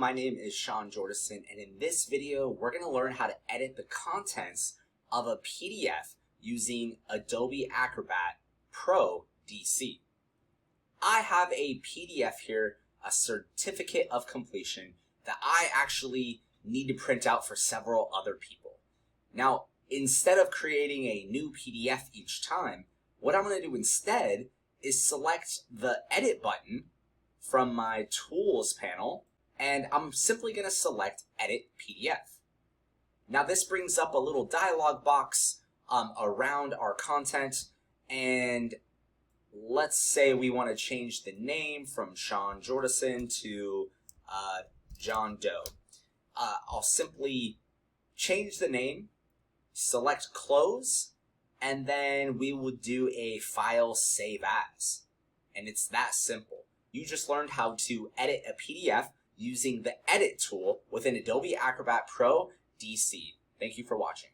my name is Sean Jordison, and in this video, we're going to learn how to edit the contents of a PDF using Adobe Acrobat Pro DC. I have a PDF here, a certificate of completion, that I actually need to print out for several other people. Now, instead of creating a new PDF each time, what I'm going to do instead is select the Edit button from my Tools panel, and I'm simply going to select Edit PDF. Now this brings up a little dialog box around our content, and let's say we want to change the name from Sean Jordison to John Doe. I'll simply change the name, select Close, and then we would do a File Save As. And it's that simple. You just learned how to edit a PDF using the Edit tool within Adobe Acrobat Pro DC. Thank you for watching.